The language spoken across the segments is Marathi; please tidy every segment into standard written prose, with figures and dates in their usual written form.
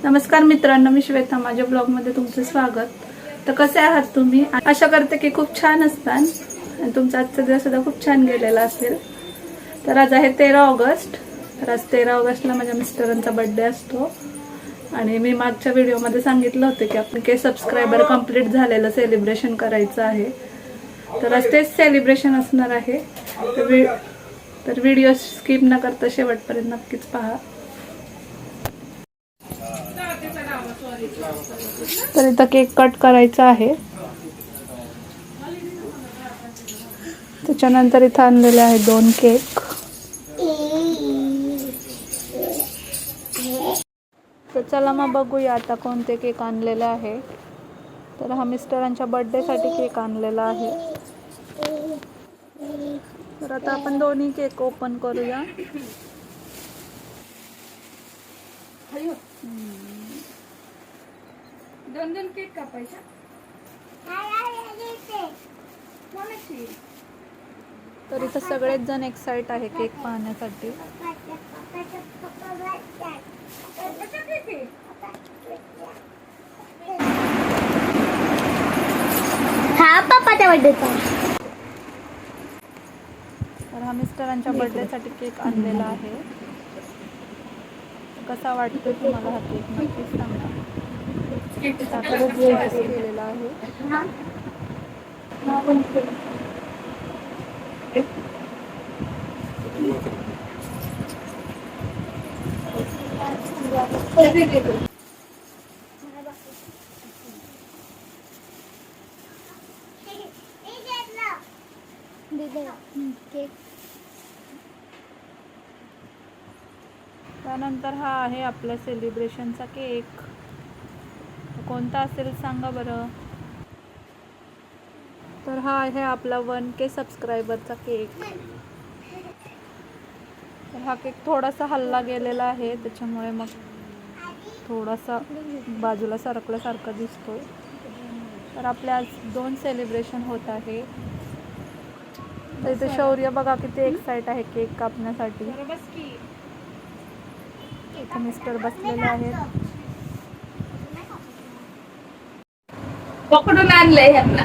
नमस्कार मित्रांनो, मी श्वेता. माझ्या ब्लॉगमध्ये तुमचं स्वागत. तर कसे आहात तुम्ही? आशा करते की खूप छान असतात आणि तुमचा आजचा दिवस सुद्धा खूप छान गेलेला असेल. तर आज आहे 13 ऑगस्ट. तर आज 13 ऑगस्टला माझ्या मिस्टरांचा बर्थडे असतो आणि मी मागच्या व्हिडिओमध्ये सांगितलं होतं की आपण काही सबस्क्रायबर कंप्लीट झालेलं सेलिब्रेशन करायचं आहे. तर आज तेच सेलिब्रेशन असणार आहे. तर व्हिडिओ स्किप न करता शेवटपर्यंत नक्कीच पहा. तर इथं केक कट करायचा आहे. त्याच्यानंतर इथं आणलेले आहे 2 केक. तर चला मग बघूया आता कोणते केक आणलेले आहे. तर हा मिस्टरांच्या बर्थडे साठी केक आणलेला आहे. तर आता आपण दोन्ही केक ओपन करूया. दोन केक कापायचा. तर इथं सगळेच जण एक्साइट आहे केक पाहण्यासाठी. हा पप्पाचा बर्थडेचा. तर हा मिस्टरांच्या बर्थडे साठी केक आणलेला आहे. कसा वाटतोय तुम्हाला हा केक नक्कीच सांगा. केलेला आहे. त्यानंतर हा आहे आपल्या सेलिब्रेशनचा केक. कोणता असेल सांगा बरं. तर हा आहे आपला 1K सबस्क्रायबरचा केक. तर हा केक थोडासा हल्ला गेलेला आहे, त्याच्यामुळे मग थोडासा बाजूला सरकल्यासारखा दिसतोय. तर आपल्या आज 2 सेलिब्रेशन होत आहे. तर इथे शौर्य बघा किती एक्साइट आहे केक कापण्यासाठी. इथे मिस्टर बसलेले आहेत. पकडून आणलंय ह्यांना.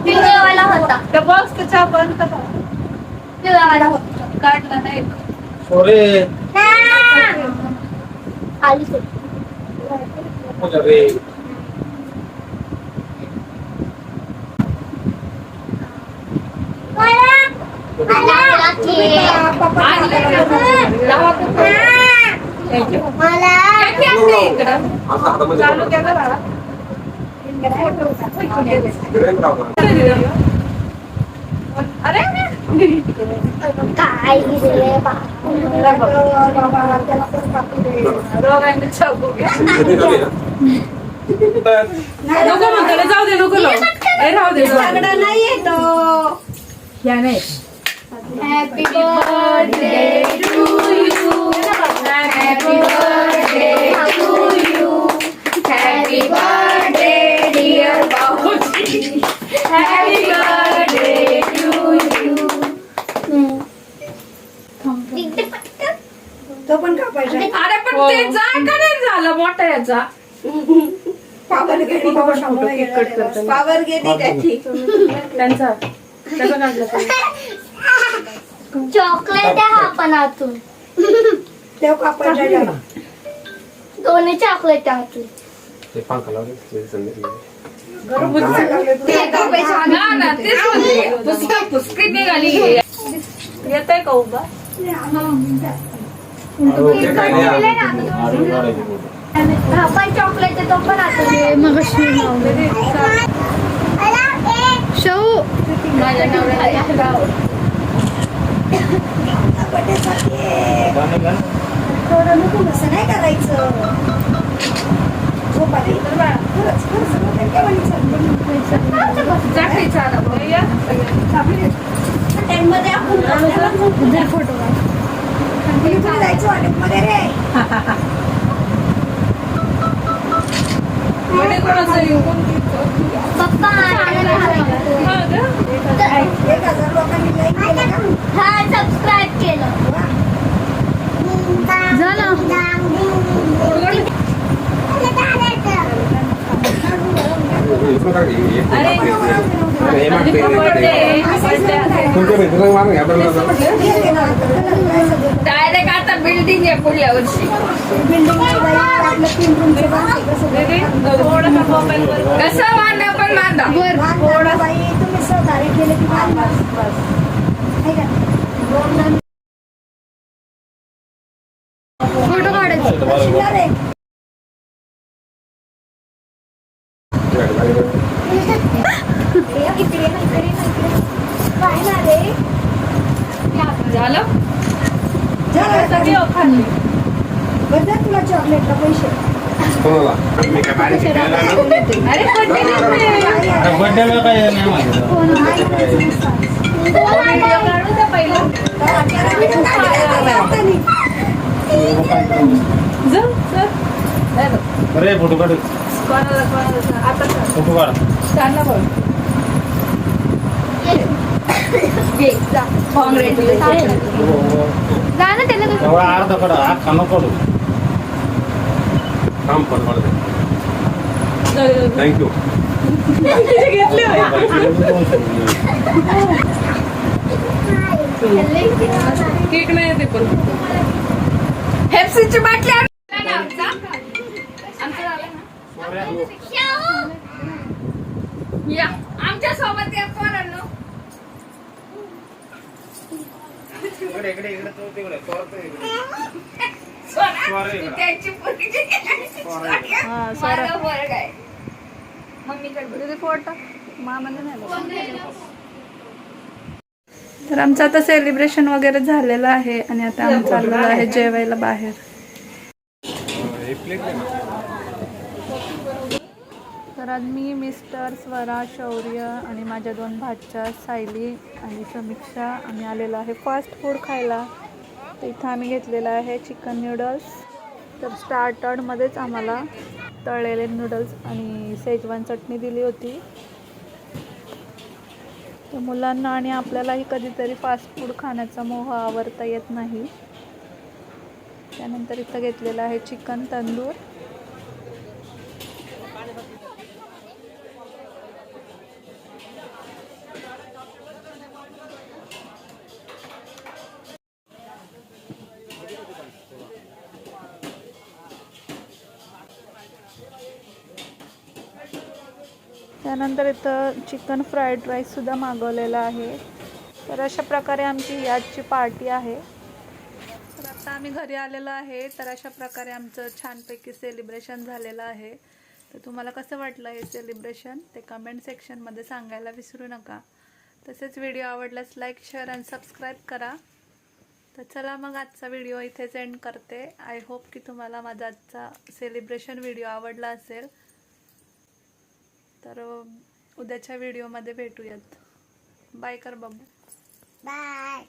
पिवळावाला होता. बॉक्सचा बंद पिवळावाला होता. काढला नाही. आली से. जाऊ दे नको राहू दे. नाही येतो. Happy birthday to you. Happy birthday to you. Happy birthday dear Babuji. Happy birthday to you. तो पण कापायचा. अरे पण ते जाळ का नाही झालं मोठा याचा. पावर गेली पावर गेली त्याची. त्यांचा त्याचा काढला. चॉकलेट आहे हा पण आतून. तेव्हा कापायचा. दोन्ही चॉकलेट आतून. ते पंखा लावले ते संदेश ते कापायचं ना ना तेच पुस्की निघाली. येत आहे का उभा? हा पण चॉकलेट आहे तो पण आतून. मग माझ्या नवऱ्याला थोडं नको असं नाही करायचं. जाते चाला बघ. या. फोटो मध्ये कोणाचं येऊ? पप्पा हा का? हा सबस्क्राईब केलं झालं हे मागते. तुमच्या मित्रांना मारून घ्या बरं का? डायरेक्ट आता बिल्डिंग आहे पुढल्या वर्षी. कसं बांधा पण बांधा. तुम्ही सहकार्य केले की फोटो काढायचे झालं? तुला चॉकलेटला पैसे कोणाला? मी काय बारीक शिकायला आलो? अरे बड्डेला काय नाही माहिती. काढू द्या पहिलं. अरे फोटो काढ, कोणाला आता फोटो काढ. चालला बघ. कॉंग्रॅच्युलेशन. जा ना त्याला एवढा अर्धा काढ, अख्खा नको काढू. थांब पण मला थँक्यू. केक नाही ते पण. हेप्सीची बाटली आण. या आमच्या सोबत या पोरांनो. त्याची पोरगी. माझा पोरग आहे. मम्मीकडे फोटो मामाने नाही. तर आमचं आता सेलिब्रेशन वगैरे झालेलं आहे आणि आता आम्ही चाललेलो आहे जेवायला बाहेर. तर आज मी, मिस्टर, स्वरा, शौर्य आणि माझ्या 2 भाच्या सायली आणि समीक्षा आम्ही आलेलो आहे फास्ट फूड खायला. तर इथं आम्ही घेतलेलं आहे चिकन नूडल्स. तर स्टार्टरमध्येच आम्हाला तळलेले नूडल्स आणि शेजवान चटणी दिली होती. तर मुलांना आणि आपल्यालाही कधीतरी फास्ट फूड खाण्याचा मोह आवरता येत नाही. त्यानंतर इथं घेतलेलं आहे चिकन तंदूर. त्यानंतर इथं चिकन फ्राईड राईससुद्धा मागवलेला आहे. तर अशा प्रकारे आमची आजची पार्टी आहे. तर आता आम्ही घरी आलेलो आहे. तर अशा प्रकारे आमचं छानपैकी सेलिब्रेशन झालेलं आहे. तर तुम्हाला कसं वाटलं हे सेलिब्रेशन ते कमेंट सेक्शनमध्ये सांगायला विसरू नका. तसेच व्हिडिओ आवडल्यास लाईक, शेअर आणि सबस्क्राईब करा. तर चला मग आजचा व्हिडिओ इथेच एंड करते. आय होप की तुम्हाला माझा आजचा सेलिब्रेशन व्हिडिओ आवडला असेल. तर उद्याच्या व्हिडिओमध्ये भेटूयात. बाय कर बाबू. बाय.